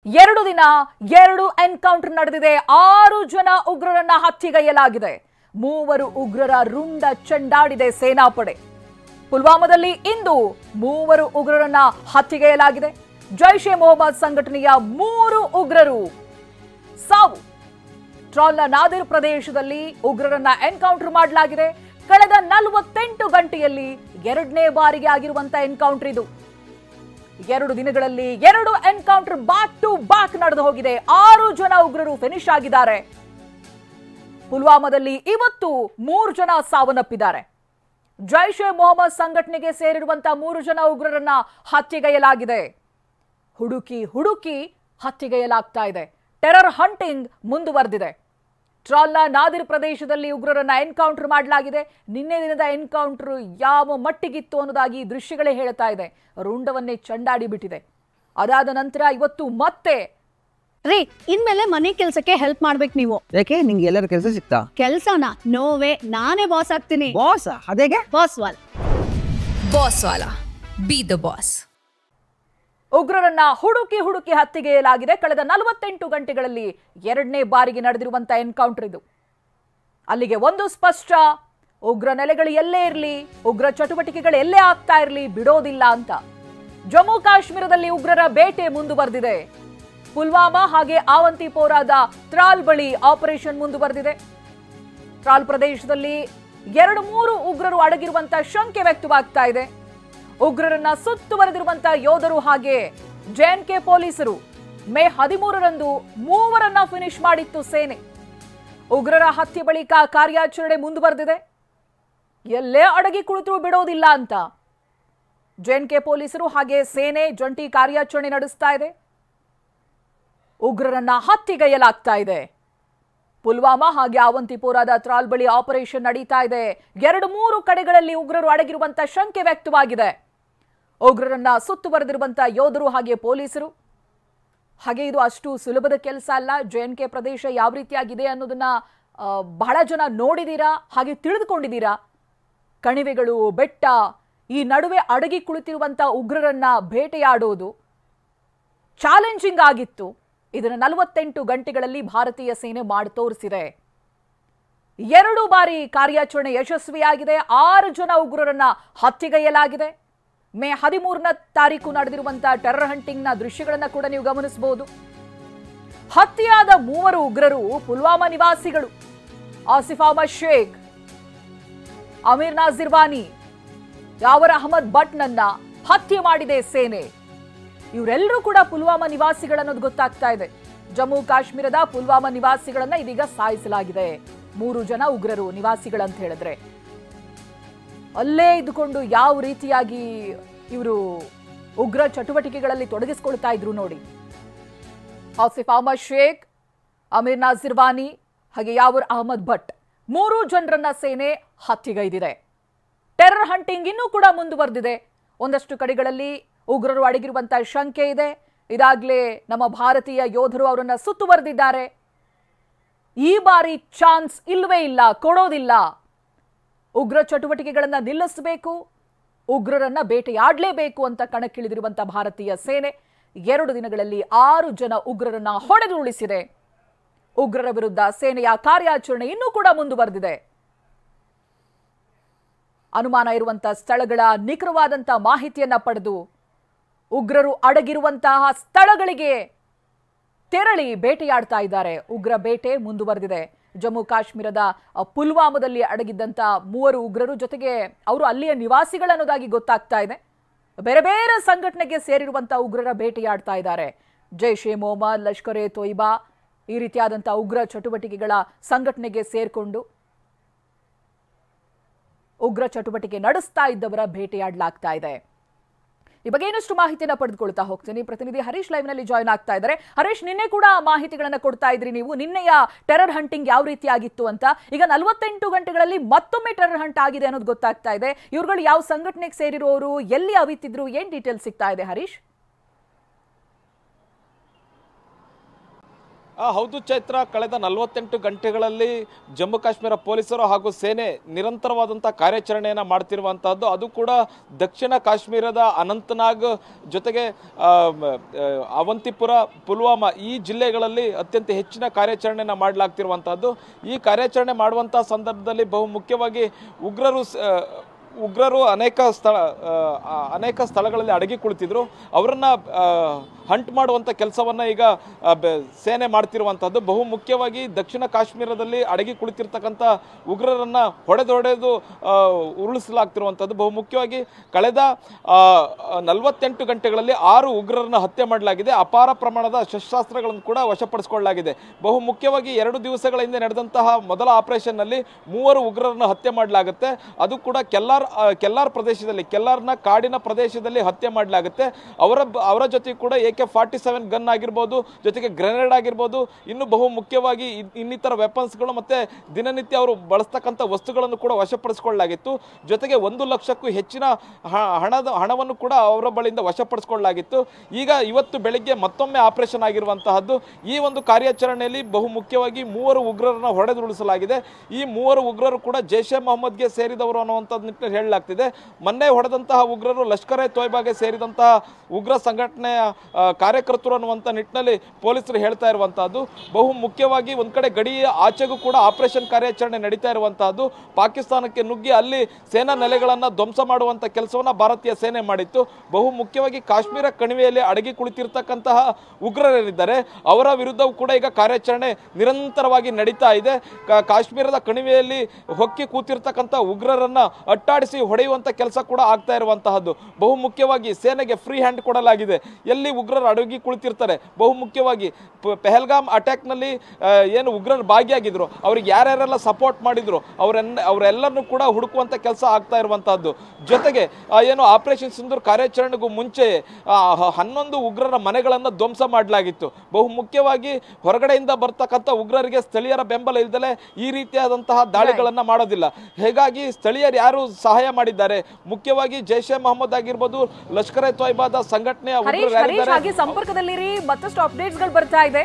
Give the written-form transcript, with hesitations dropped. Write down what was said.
ಎರಡು ದಿನ ಎರಡು ಎನ್ಕೌಂಟರ್ ನಡೆದಿದೆ. 6 ಜನ ಉಗ್ರರನ್ನ ಹತ್ಯೆಗೈಯಲಾಗಿದೆ. 3 ಉಗ್ರರ ರುಂಡ ಚೆಂಡಾಡಿದೆ ಸೇನಾಪಡೆ. ಪುಲ್ವಾಮಾದಲ್ಲಿ ಇಂದು 3 ಉಗ್ರರನ್ನ ಹತ್ಯೆಗೈಯಲಾಗಿದೆ. ಜೈಷ್ ಎ ಮೊಹಮ್ಮದ್ ಸಂಘಟನೆಯ 3 ಉಗ್ರರು ಸಾವು. ಟ್ರಾಲ್ನ ನಾದಿರ್ ಪ್ರದೇಶದಲ್ಲಿ ಉಗ್ರರನ್ನ ಎನ್ಕೌಂಟರ್ ಮಾಡಲಾಗಿದೆ. ಕಳೆದ 48 ಗಂಟೆಯಲ್ಲಿ ಎರಡನೇ ಬಾರಿಗೆ ಆಗಿರುವಂತಹ ಎನ್ಕೌಂಟರ್ ಇದು. 2 ದಿನಗಳಲ್ಲಿ 2 ಎನ್ಕೌಂಟರ್ ಬ್ಯಾಕ್ ಟು ಬ್ಯಾಕ್ ನಡೆದು ಹೋಗಿದೆ. 6 ಜನ ಉಗ್ರರು ಫಿನಿಶ್ ಆಗಿದ್ದಾರೆ. ಪುಲ್ವಾಮಾದಲ್ಲಿ ಇವತ್ತು 3 ಜನ ಸಾವನ್ನಪ್ಪಿದ್ದಾರೆ. ಜೈಷ್ ಎ ಮೊಹಮ್ಮದ್ ಸಂಘಟನೆಗೆ ಸೇರಿರುವಂತಹ 3 ಜನ ಉಗ್ರರನ್ನ ಹತ್ಯೆಗೈಯಲಾಗಿದೆ. ಹುಡುಕಿ ಹತ್ಯೆಗೈಯಲಾಗ್ತಾ ಇದೆ. ಟೆರರ್ ಹಂಟಿಂಗ್ ಮುಂದುವರೆದಿದೆ. ಟ್ರಾಲ್ನ ನಾದಿರ್ ಪ್ರದೇಶದಲ್ಲಿ ಉಗ್ರರನ್ನ ಎನ್ಕೌಂಟರ್ ಮಾಡಲಾಗಿದೆ. ನಿನ್ನೆ ದಿನದ ಎನ್ಕೌಂಟರ್ ಯಾವ ಮಟ್ಟಿಗಿತ್ತು ಅನ್ನೋದಾಗಿ ದೃಶ್ಯಗಳೇ ಹೇಳ್ತಾ ಇದೆ. ರುಂಡವನ್ನೇ ಚಂಡಾಡಿ ಬಿಟ್ಟಿದೆ. ಅದಾದ ನಂತರ ಇವತ್ತು ಮತ್ತೆ ರೀ ಇನ್ಮೇಲೆ ಮನೆ ಕೆಲಸಕ್ಕೆ ಹೆಲ್ಪ್ ಮಾಡ್ಬೇಕು ನೀವು. ಯಾಕೆ ನಿಂಗೆ ಎಲ್ಲರ ಕೆಲಸ ಸಿಗ್ತಾ? ಕೆಲಸನ ನೋವೇ ನಾನೇ ಬಾಸ್ ಆಗ್ತೀನಿ. ಬಾಸ್ ಅದೇಗೆ? Boss wanna be the boss. ಉಗ್ರರನ್ನ ಹುಡುಕಿ ಹತ್ಯೆಗೈಯಲಾಗಿದೆ. ಕಳೆದ 48 ಗಂಟೆಗಳಲ್ಲಿ ಎರಡನೇ ಬಾರಿಗೆ ನಡೆದಿರುವಂತಹ ಎನ್ಕೌಂಟರ್ ಇದು. ಅಲ್ಲಿಗೆ ಒಂದು ಸ್ಪಷ್ಟ, ಉಗ್ರ ನೆಲೆಗಳು ಎಲ್ಲೇ ಇರಲಿ, ಉಗ್ರ ಚಟುವಟಿಕೆಗಳು ಎಲ್ಲೇ ಆಗ್ತಾ ಇರಲಿ, ಬಿಡೋದಿಲ್ಲ ಅಂತ. ಜಮ್ಮು ಕಾಶ್ಮೀರದಲ್ಲಿ ಉಗ್ರರ ಬೇಟೆ ಮುಂದುವರೆದಿದೆ. ಪುಲ್ವಾಮಾ ಹಾಗೆ ಆವಂತಿಪೋರಾದ ತ್ರಾಲ್ ಬಳಿ ಆಪರೇಷನ್ ಮುಂದುವರೆದಿದೆ. ತ್ರಾಲ್ ಪ್ರದೇಶದಲ್ಲಿ 2-3 ಉಗ್ರರು ಅಡಗಿರುವಂತಹ ಶಂಕೆ ವ್ಯಕ್ತವಾಗ್ತಾ ಇದೆ. ಉಗ್ರರನ್ನ ಸುತ್ತುವರೆದಿರುವಂತಹ ಯೋಧರು ಹಾಗೆ ಜೆಎನ್ಕೆ ಪೊಲೀಸರು ಮೇ 13ರಂದು 3 ಫಿನಿಶ್ ಮಾಡಿತ್ತು ಸೇನೆ. ಉಗ್ರರ ಹತ್ಯೆ ಬಳಿಕ ಕಾರ್ಯಾಚರಣೆ ಮುಂದುವರೆದಿದೆ. ಎಲ್ಲೇ ಅಡಗಿ ಕುಳಿತರೂ ಬಿಡೋದಿಲ್ಲ ಅಂತ ಜೆಎನ್ಕೆ ಪೊಲೀಸರು ಹಾಗೆ ಸೇನೆ ಜಂಟಿ ಕಾರ್ಯಾಚರಣೆ ನಡೆಸ್ತಾ ಇದೆ. ಉಗ್ರರನ್ನ ಹತ್ಯೆಗೈಯಲಾಗ್ತಾ ಇದೆ. ಪುಲ್ವಾಮಾ ಹಾಗೆ ಆವಂತಿಪೋರಾದ ತ್ರಾಲ್ ಬಳಿ ಆಪರೇಷನ್ ನಡೀತಾ ಇದೆ. 2-3 ಕಡೆಗಳಲ್ಲಿ ಉಗ್ರರು ಅಡಗಿರುವಂತಹ ಶಂಕೆ ವ್ಯಕ್ತವಾಗಿದೆ. ಉಗ್ರರನ್ನ ಸುತ್ತುವರೆದಿರುವಂತಹ ಯೋಧರು ಹಾಗೆ ಪೊಲೀಸರು. ಹಾಗೆ ಇದು ಅಷ್ಟು ಸುಲಭದ ಕೆಲಸ ಅಲ್ಲ. ಜೆಎನ್ಕೆ ಪ್ರದೇಶ ಯಾವ ರೀತಿಯಾಗಿದೆ ಅನ್ನೋದನ್ನ ಬಹಳ ಜನ ನೋಡಿದೀರಾ, ಹಾಗೆ ತಿಳಿದುಕೊಂಡಿದ್ದೀರಾ. ಕಣಿವೆಗಳು, ಬೆಟ್ಟ, ಈ ನಡುವೆ ಅಡಗಿ ಕುಳಿತಿರುವಂತಹ ಉಗ್ರರನ್ನ ಬೇಟೆಯಾಡೋದು ಚಾಲೆಂಜಿಂಗ್ ಆಗಿತ್ತು. ಇದನ್ನ 48 ಗಂಟೆಗಳಲ್ಲಿ ಭಾರತೀಯ ಸೇನೆ ಮಾಡಿ ತೋರಿಸಿದೆ. 2 ಬಾರಿ ಕಾರ್ಯಾಚರಣೆ ಯಶಸ್ವಿಯಾಗಿದೆ. 6 ಜನ ಉಗ್ರರನ್ನ ಹತ್ಯೆಗೈಯಲಾಗಿದೆ. ಮೇ 13ನೇ ತಾರೀಕು ನಡೆದಿರುವಂತಹ ಟೆರರ್ ಹಂಟಿಂಗ್ ನ ದೃಶ್ಯಗಳನ್ನ ಕೂಡ ನೀವು ಗಮನಿಸಬಹುದು. ಹತ್ಯೆಯಾದ 3 ಉಗ್ರರು ಪುಲ್ವಾಮಾ ನಿವಾಸಿಗಳು. ಆಸಿಫ್ ಅಹಮದ್ ಶೇಖ್, ಅಮೀರ್ ನಾಜಿರ್ವಾನಿ, ಯಾವರ್ ಅಹಮದ್ ಭಟ್ ನನ್ನ ಹತ್ಯೆ ಮಾಡಿದೆ ಸೇನೆ. ಇವರೆಲ್ಲರೂ ಕೂಡ ಪುಲ್ವಾಮಾ ನಿವಾಸಿಗಳನ್ನೋದು ಗೊತ್ತಾಗ್ತಾ ಇದೆ. ಜಮ್ಮು ಕಾಶ್ಮೀರದ ಪುಲ್ವಾಮಾ ನಿವಾಸಿಗಳನ್ನ ಇದೀಗ ಸಾಯಿಸಲಾಗಿದೆ. 3 ಜನ ಉಗ್ರರು ನಿವಾಸಿಗಳಂತ ಹೇಳಿದ್ರೆ ಅಲ್ಲೇ ಇದ್ದುಕೊಂಡು ಯಾವ ರೀತಿಯಾಗಿ ಇವರು ಉಗ್ರ ಚಟುವಟಿಕೆಗಳಲ್ಲಿ ತೊಡಗಿಸಿಕೊಳ್ತಾ ಇದ್ರು ನೋಡಿ. ಆಸಿಫ್ ಅಹಮದ್ ಶೇಖ್, ಅಮೀರ್ ನಾಜಿರ್ವಾನಿ ಹಾಗೆ ಯಾವರ್ ಅಹಮದ್ ಭಟ್ 3 ಜನರನ್ನ ಸೇನೆ ಹತ್ಯೆಗೈದಿದೆ. ಟೆರರ್ ಹಂಟಿಂಗ್ ಇನ್ನೂ ಕೂಡ ಮುಂದುವರೆದಿದೆ. ಒಂದಷ್ಟು ಕಡೆಗಳಲ್ಲಿ ಉಗ್ರರು ಅಡಗಿರುವಂತಹ ಶಂಕೆ ಇದೆ. ಇದಾಗಲೇ ನಮ್ಮ ಭಾರತೀಯ ಯೋಧರು ಅವರನ್ನ ಸುತ್ತುವರೆದಿದ್ದಾರೆ. ಈ ಬಾರಿ ಚಾನ್ಸ್ ಇಲ್ಲವೇ ಇಲ್ಲ, ಕೊಡೋದಿಲ್ಲ. ಉಗ್ರ ಚಟುವಟಿಕೆಗಳನ್ನ ನಿಲ್ಲಿಸಬೇಕು, ಉಗ್ರರನ್ನ ಬೇಟೆಯಾಡಲೇಬೇಕು ಅಂತ ಕಣಕ್ಕಿಳಿದಿರುವಂತಹ ಭಾರತೀಯ ಸೇನೆ 2 ದಿನಗಳಲ್ಲಿ 6 ಜನ ಉಗ್ರರನ್ನ ಹೊಡೆದು ಉಳಿಸಿದೆ. ಉಗ್ರರ ವಿರುದ್ಧ ಸೇನೆಯ ಕಾರ್ಯಾಚರಣೆ ಇನ್ನೂ ಕೂಡ ಮುಂದುವರೆದಿದೆ. ಅನುಮಾನ ಇರುವಂತಹ ಸ್ಥಳಗಳ ನಿಖರವಾದಂತಹ ಮಾಹಿತಿಯನ್ನ ಪಡೆದು ಉಗ್ರರು ಅಡಗಿರುವಂತಹ ಸ್ಥಳಗಳಿಗೆ ತೆರಳಿ ಬೇಟೆಯಾಡ್ತಾ ಇದ್ದಾರೆ. ಉಗ್ರ ಬೇಟೆ ಮುಂದುವರೆದಿದೆ. ಜಮ್ಮು ಕಾಶ್ಮೀರದ ಪುಲ್ವಾಮಾದಲ್ಲಿ ಅಡಗಿದ್ದಂತ 3 ಉಗ್ರರು ಜೊತೆಗೆ ಅವರು ಅಲ್ಲಿಯ ನಿವಾಸಿಗಳನ್ನೋದಾಗಿ ಗೊತ್ತಾಗ್ತಾ ಇದೆ. ಬೇರೆ ಬೇರೆ ಸಂಘಟನೆಗೆ ಸೇರಿರುವಂತಹ ಉಗ್ರರ ಬೇಟೆಯಾಡ್ತಾ ಇದ್ದಾರೆ. ಜೈಷ್ ಎ ಮೊಹಮ್ಮದ್, ಲಷ್ಕರ್ ಎ ತೊಯ್ಬಾ ಈ ರೀತಿಯಾದಂತಹ ಉಗ್ರ ಚಟುವಟಿಕೆಗಳ ಸಂಘಟನೆಗೆ ಸೇರ್ಕೊಂಡು ಉಗ್ರ ಚಟುವಟಿಕೆ ನಡೆಸ್ತಾ ಇದ್ದವರ ಬೇಟೆಯಾಡಲಾಗ್ತಾ ಇದೆ. ಈ ಬಗ್ಗೆ ಇನ್ನಷ್ಟು ಮಾಹಿತಿಯನ್ನ ಪಡೆದುಕೊಳ್ತಾ ಹೋಗ್ತೀನಿ. ಪ್ರತಿನಿಧಿ ಹರೀಶ್ ಲೈವ್ ನಲ್ಲಿ ಜಾಯ್ನ್ ಆಗ್ತಾ ಇದ್ದಾರೆ. ಹರೀಶ್, ನಿನ್ನೆ ಕೂಡ ಮಾಹಿತಿಗಳನ್ನ ಕೊಡ್ತಾ ಇದ್ರಿ ನೀವು, ನಿನ್ನೆಯ ಟೆರರ್ ಹಂಟಿಂಗ್ ಯಾವ ರೀತಿ ಆಗಿತ್ತು ಅಂತ. ಈಗ 48 ಗಂಟೆಗಳಲ್ಲಿ ಮತ್ತೊಮ್ಮೆ ಟೆರರ್ ಹಂಟ್ ಆಗಿದೆ ಅನ್ನೋದು ಗೊತ್ತಾಗ್ತಾ ಇದೆ. ಇವ್ರುಗಳು ಯಾವ ಸಂಘಟನೆಗೆ ಸೇರಿರೋರು, ಎಲ್ಲಿ ಅವಿತಿದ್ರು, ಏನ್ ಡೀಟೇಲ್ಸ್ ಸಿಗ್ತಾ ಇದೆ ಹರೀಶ್? ಹೌದು ಚೈತ್ರ, ಕಳೆದ 48 ಗಂಟೆಗಳಲ್ಲಿ ಜಮ್ಮು ಕಾಶ್ಮೀರ ಪೊಲೀಸರು ಹಾಗೂ ಸೇನೆ ನಿರಂತರವಾದಂಥ ಕಾರ್ಯಾಚರಣೆಯನ್ನು ಮಾಡ್ತಿರುವಂತಹದ್ದು. ಅದು ಕೂಡ ದಕ್ಷಿಣ ಕಾಶ್ಮೀರದ ಅನಂತನಾಗ್ ಜೊತೆಗೆ ಅವಂತಿಪುರ, ಪುಲ್ವಾಮಾ ಈ ಜಿಲ್ಲೆಗಳಲ್ಲಿ ಅತ್ಯಂತ ಹೆಚ್ಚಿನ ಕಾರ್ಯಾಚರಣೆಯನ್ನು ಮಾಡಲಾಗ್ತಿರುವಂತಹದ್ದು. ಈ ಕಾರ್ಯಾಚರಣೆ ಮಾಡುವಂತಹ ಸಂದರ್ಭದಲ್ಲಿ ಬಹು ಮುಖ್ಯವಾಗಿ ಉಗ್ರರು ಅನೇಕ ಸ್ಥಳಗಳಲ್ಲಿ ಅಡಗಿ ಕುಳಿತಿದ್ರು. ಅವರನ್ನ ಹಂಟ್ ಮಾಡುವಂಥ ಕೆಲಸವನ್ನು ಈಗ ಸೇನೆ ಮಾಡ್ತಿರುವಂಥದ್ದು. ಬಹು ಮುಖ್ಯವಾಗಿ ದಕ್ಷಿಣ ಕಾಶ್ಮೀರದಲ್ಲಿ ಅಡಗಿ ಕುಳಿತಿರ್ತಕ್ಕಂಥ ಉಗ್ರರನ್ನು ಹೊಡೆದು ಉರುಳಿಸಲಾಗ್ತಿರುವಂಥದ್ದು. ಬಹು ಮುಖ್ಯವಾಗಿ ಕಳೆದ 48 ಗಂಟೆಗಳಲ್ಲಿ 6 ಉಗ್ರರನ್ನು ಹತ್ಯೆ ಮಾಡಲಾಗಿದೆ. ಅಪಾರ ಪ್ರಮಾಣದ ಶಸ್ತ್ರಾಸ್ತ್ರಗಳನ್ನು ಕೂಡ ವಶಪಡಿಸಿಕೊಳ್ಳಲಾಗಿದೆ. ಬಹು ಮುಖ್ಯವಾಗಿ 2 ದಿವಸಗಳ ಹಿಂದೆ ನಡೆದಂತಹ ಮೊದಲ ಆಪರೇಷನ್ನಲ್ಲಿ 3 ಉಗ್ರರನ್ನು ಹತ್ಯೆ ಮಾಡಲಾಗುತ್ತೆ. ಅದು ಕೂಡ ಕೆಲ್ಲಾರ್ ಪ್ರದೇಶದಲ್ಲಿ, ಕೆಲ್ಲಾರ್ನ ಕಾಡಿನ ಪ್ರದೇಶದಲ್ಲಿ ಹತ್ಯೆ ಮಾಡಲಾಗುತ್ತೆ. ಅವರ ಜೊತೆ ಕೂಡ AK-47 ಗನ್ ಆಗಿರ್ಬೋದು, ಜೊತೆಗೆ ಗ್ರೆನೇಡ್ ಆಗಿರ್ಬೋದು, ಇನ್ನು ಬಹು ಮುಖ್ಯವಾಗಿ ಇನ್ನಿತರ ವೆಪನ್ಸ್ಗಳು ಮತ್ತೆ ದಿನನಿತ್ಯ ಅವರು ಬಳಸ್ತಕ್ಕಂಥ ವಸ್ತುಗಳನ್ನು ಕೂಡ ವಶಪಡಿಸಿಕೊಳ್ಳಲಾಗಿತ್ತು. ಜೊತೆಗೆ 1 ಲಕ್ಷಕ್ಕೂ ಹೆಚ್ಚಿನ ಹಣವನ್ನು ಕೂಡ ಅವರ ಬಳಿಯಿಂದ ವಶಪಡಿಸಿಕೊಳ್ಳಲಾಗಿತ್ತು. ಈಗ ಇವತ್ತು ಬೆಳಿಗ್ಗೆ ಮತ್ತೊಮ್ಮೆ ಆಪರೇಷನ್ ಆಗಿರುವಂತಹದ್ದು. ಈ ಒಂದು ಕಾರ್ಯಾಚರಣೆಯಲ್ಲಿ ಬಹು ಮುಖ್ಯವಾಗಿ 3 ಉಗ್ರರನ್ನು ಹೊಡೆದುರುಳಿಸಲಾಗಿದೆ. ಈ 3 ಉಗ್ರರು ಕೂಡ ಜೈಷ್ ಎ ಮೊಹಮ್ಮದ್ಗೆ ಸೇರಿದವರು ಅನ್ನುವಂಥದ್ದು ನಿಟ್ಟಿನಲ್ಲಿ ಹೇಳಲಾಗ್ತಿದೆ. ಮೊನ್ನೆ ಹೊಡೆದಂತಹ ಉಗ್ರರು ಲಷ್ಕರ್ ಎ ತೊಯ್ಬಾಗೆ ಸೇರಿದಂತಹ ಉಗ್ರ ಸಂಘಟನೆಯ ಕಾರ್ಯಕರ್ತರು ಅನ್ನುವಂಥ ನಿಟ್ಟಿನಲ್ಲಿ ಪೊಲೀಸರು ಹೇಳ್ತಾ ಇರುವಂತಹದ್ದು. ಬಹು ಮುಖ್ಯವಾಗಿ ಒಂದ್ ಕಡೆ ಗಡಿಯ ಆಚೆಗೂ ಕೂಡ ಆಪರೇಷನ್ ಕಾರ್ಯಾಚರಣೆ ನಡೀತಾ ಇರುವಂತಹದ್ದು. ಪಾಕಿಸ್ತಾನಕ್ಕೆ ನುಗ್ಗಿ ಅಲ್ಲಿ ಸೇನಾ ನೆಲೆಗಳನ್ನು ಧ್ವಂಸ ಮಾಡುವಂತ ಕೆಲಸವನ್ನ ಭಾರತೀಯ ಸೇನೆ ಮಾಡಿತ್ತು. ಬಹು ಮುಖ್ಯವಾಗಿ ಕಾಶ್ಮೀರ ಕಣಿವೆಯಲ್ಲಿ ಅಡಗಿ ಕುಳಿತಿರ್ತಕ್ಕಂತಹ ಉಗ್ರರೇನಿದ್ದಾರೆ ಅವರ ವಿರುದ್ಧವೂ ಕೂಡ ಈಗ ಕಾರ್ಯಾಚರಣೆ ನಿರಂತರವಾಗಿ ನಡೀತಾ ಇದೆ. ಕಾಶ್ಮೀರದ ಕಣಿವೆಯಲ್ಲಿ ಹೊಕ್ಕಿ ಕೂತಿರ್ತಕ್ಕಂಥ ಉಗ್ರರನ್ನ ಅಟ್ಟಾಡಿಸಿ ಹೊಡೆಯುವಂತ ಕೆಲಸ ಕೂಡ ಆಗ್ತಾ ಇರುವಂತಹದ್ದು. ಬಹು ಮುಖ್ಯವಾಗಿ ಸೇನೆಗೆ ಫ್ರೀ ಹ್ಯಾಂಡ್ ಕೊಡಲಾಗಿದೆ. ಎಲ್ಲಿ ಉಗ್ರರು ಅಡಗಿ ಕುಳಿತಿರ್ತಾರೆ, ಬಹು ಮುಖ್ಯವಾಗಿ ಪೆಹಲ್ಗಾಮ್ ಅಟ್ಯಾಕ್ ನಲ್ಲಿ ಏನು ಉಗ್ರರು ಭಾಗಿಯಾಗಿದ್ರು, ಅವ್ರಿಗೆ ಯಾರ್ಯಾರೆಲ್ಲ ಸಪೋರ್ಟ್ ಮಾಡಿದ್ರು ಅವರೆಲ್ಲರನ್ನು ಕೂಡ ಹುಡುಕುವಂತ ಕೆಲಸ ಆಗ್ತಾ ಇರುವಂತಹದ್ದು. ಜೊತೆಗೆ ಏನು ಆಪರೇಷನ್ ಸಿಂಧೂರ್ ಕಾರ್ಯಾಚರಣೆಗೂ ಮುಂಚೆ 11 ಉಗ್ರರ ಮನೆಗಳನ್ನು ಧ್ವಂಸ ಮಾಡಲಾಗಿತ್ತು. ಬಹು ಮುಖ್ಯವಾಗಿ ಹೊರಗಡೆಯಿಂದ ಬರ್ತಕ್ಕಂಥ ಉಗ್ರರಿಗೆ ಸ್ಥಳೀಯರ ಬೆಂಬಲ ಇಲ್ದಲೆ ಈ ರೀತಿಯಾದಂತಹ ದಾಳಿಗಳನ್ನ ಮಾಡೋದಿಲ್ಲ. ಹೀಗಾಗಿ ಸ್ಥಳೀಯರು ಯಾರು ಸಹಾಯ ಮಾಡಿದ್ದಾರೆ, ಮುಖ್ಯವಾಗಿ ಜೈಷ್ ಎ ಮೊಹಮ್ಮದ್ ಆಗಿರ್ಬೋದು, ಲಷ್ಕರ್ ಎ ತೊಯ್ಬಾದ ಸಂಘಟನೆಯ ಸಂಪರ್ಕದಲ್ಲಿರಿ, ಮತ್ತಷ್ಟು ಅಪ್ಡೇಟ್ಸ್ ಗಳು ಬರ್ತಾ ಇದೆ.